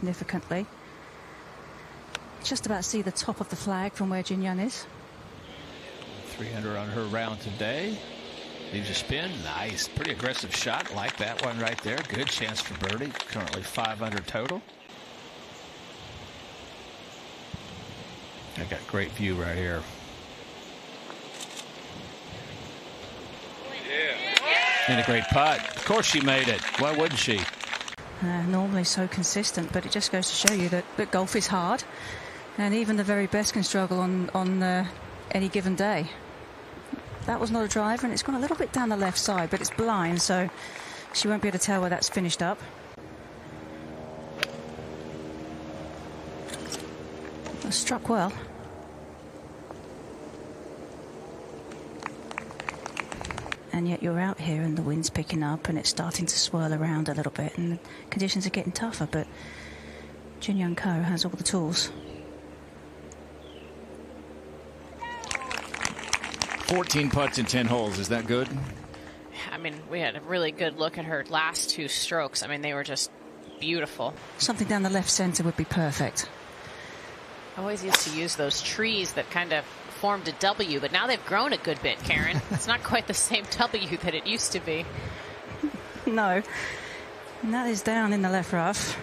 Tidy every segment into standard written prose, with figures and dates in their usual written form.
significantly. Just about see the top of the flag from where Jin Young is. 300 on her round today. Leaves a spin. Nice. Pretty aggressive shot. Like that one right there. Good chance for birdie. Currently 500 total. I got great view right here. And a great putt. Of course she made it. Why wouldn't she? Normally so consistent, but it just goes to show you that golf is hard. And even the very best can struggle on any given day. That was not a driver, and it's gone a little bit down the left side, but it's blind, so she won't be able to tell where that's finished up. Struck well. And yet you're out here and the wind's picking up and it's starting to swirl around a little bit and the conditions are getting tougher, but Jin Young Ko has all the tools. 14 putts in 10 holes. Is that good? I mean, we had a really good look at her last two strokes. I mean, they were just beautiful. Something down the left center would be perfect. I always used to use those trees that kind of formed a W, but now they've grown a good bit, Karen. It's not quite the same W that it used to be. No. And that is down in the left rough.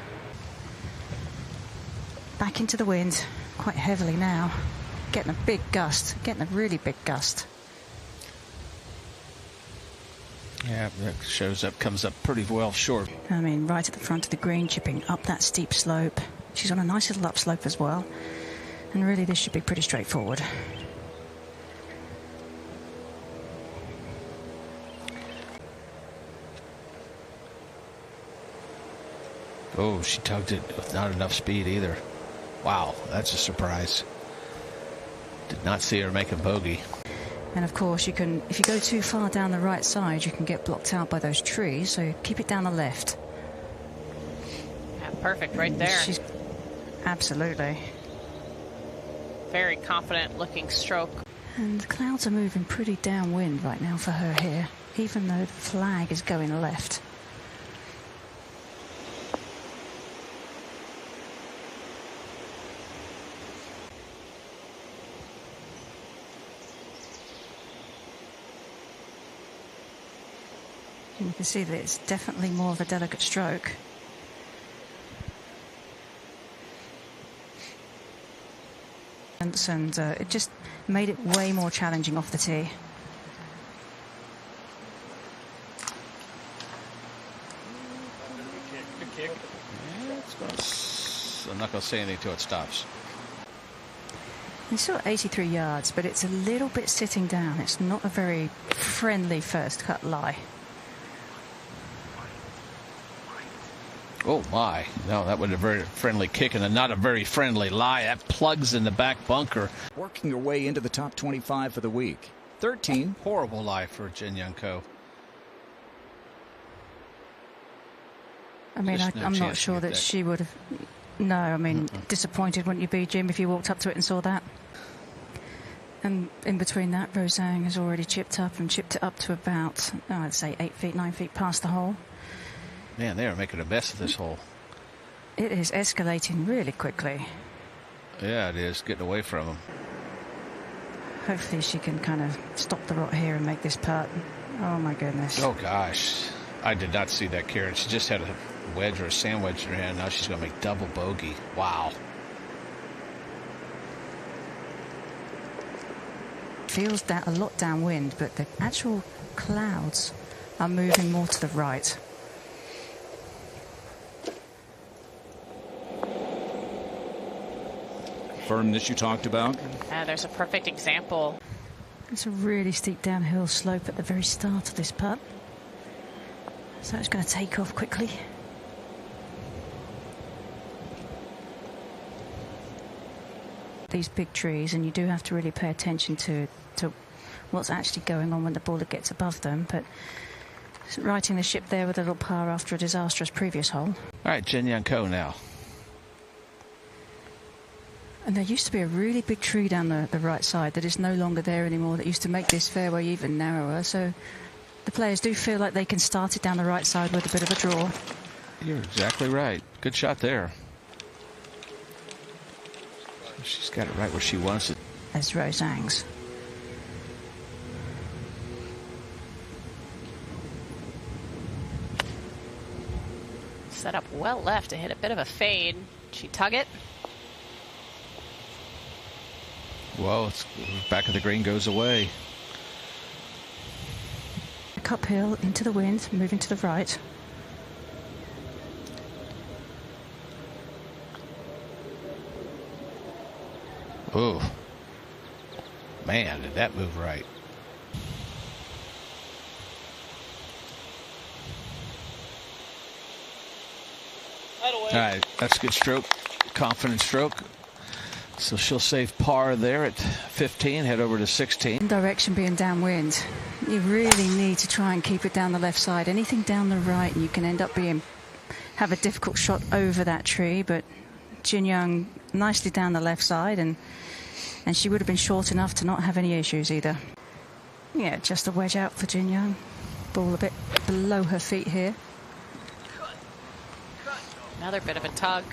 Back into the wind, quite heavily now. Getting a big gust, getting a really big gust. Yeah, that comes up pretty well short. I mean, right at the front of the green, chipping up that steep slope. She's on a nice little upslope as well. And really, this should be pretty straightforward. Oh, she tugged it with not enough speed either. Wow, that's a surprise. Did not see her make a bogey. And of course, you can, if you go too far down the right side, you can get blocked out by those trees. So keep it down the left. Yeah, perfect right there. She's absolutely. Very confident looking stroke. And the clouds are moving pretty downwind right now for her here, even though the flag is going left. And you can see that it's definitely more of a delicate stroke. And it just made it way more challenging off the tee. Good kick. I'm not going to say anything until it stops. It's still 83 yards, but it's a little bit sitting down. It's not a very friendly first cut lie. Oh, my. No, that was a very friendly kick and not a very friendly lie. That plugs in the back bunker. Working your way into the top 25 for the week. 13. Horrible lie for Jin Young Ko. I mean, I'm not sure that she would have. No, I mean, disappointed, wouldn't you be, Jim, if you walked up to it and saw that? And in between that, Rosang has already chipped up and chipped it up to about, I'd say 8 feet, 9 feet past the hole. Man, they are making a mess of this hole. It is escalating really quickly. Yeah, it is. Getting away from them. Hopefully she can kind of stop the rot here and make this putt. Oh, my goodness. Oh, gosh. I did not see that, Karen. She just had a wedge or a sandwich in her hand. Now she's going to make double bogey. Wow. Feels a lot downwind, but the actual clouds are moving more to the right. Firmness you talked about. There's a perfect example. It's a really steep downhill slope at the very start of this putt. So it's going to take off quickly. These big trees, and you do have to really pay attention to what's actually going on when the ball gets above them. But righting the ship there with a little par after a disastrous previous hole. All right, Jin Young Ko now. And there used to be a really big tree down the right side that is no longer there anymore, that used to make this fairway even narrower. So the players do feel like they can start it down the right side with a bit of a draw. You're exactly right. Good shot there. She's got it right where she wants it. As Rose Zhang's. Set up well left to hit a bit of a fade. She tug it. Whoa, it's back of the green goes away. Uphill into the wind, moving to the right. Oh, man, did that move right. All right, that's a good stroke, confident stroke. So she'll save par there at 15, head over to 16. Direction being downwind. You really need to try and keep it down the left side. Anything down the right, and you can end up have a difficult shot over that tree. But Jin Young nicely down the left side, and she would have been short enough to not have any issues either. Yeah, just a wedge out for Jin Young. Ball a bit below her feet here. Another bit of a tug.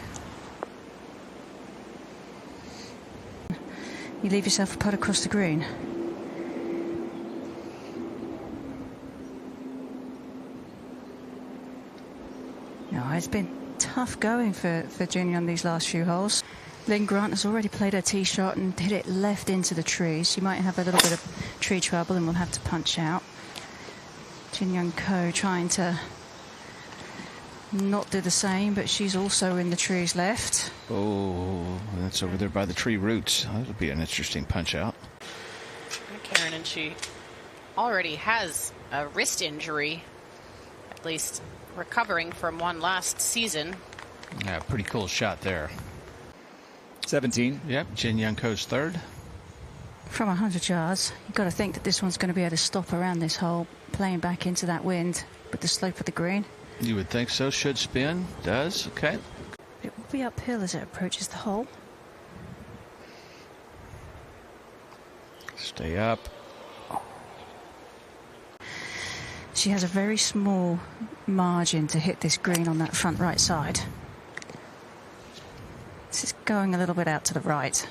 You leave yourself a putt across the green. No, it's been tough going for Jin Young these last few holes. Lynn Grant has already played her tee shot and hit it left into the trees. She might have a little bit of tree trouble and will have to punch out. Jin Young Ko trying to not do the same, but she's also in the trees left. Oh, that's over there by the tree roots. That'll be an interesting punch out. Karen, and she already has a wrist injury, at least recovering from one last season. Yeah, pretty cool shot there. 17. Yep, Jin Young Ko's third. From 100 yards, you've got to think that this one's going to be able to stop around this hole, playing back into that wind with the slope of the green. You would think so. Should spin. Does. Okay. It will be uphill as it approaches the hole. Stay up. She has a very small margin to hit this green on that front right side. This is going a little bit out to the right.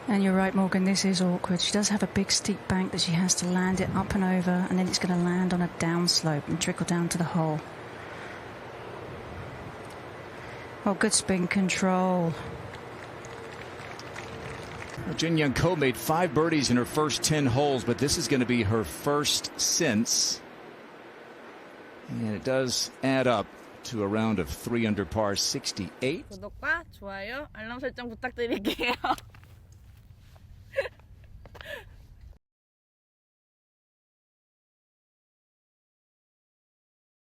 And you're right, Morgan, this is awkward. She does have a big steep bank that she has to land it up and over, and then it's going to land on a downslope and trickle down to the hole. Oh, good spin control. Well, Jin Young Ko made 5 birdies in her first 10 holes, but this is going to be her first since. And it does add up to a round of 3 under par 68. 구독과 좋아요, 알람 설정 부탁드릴게요.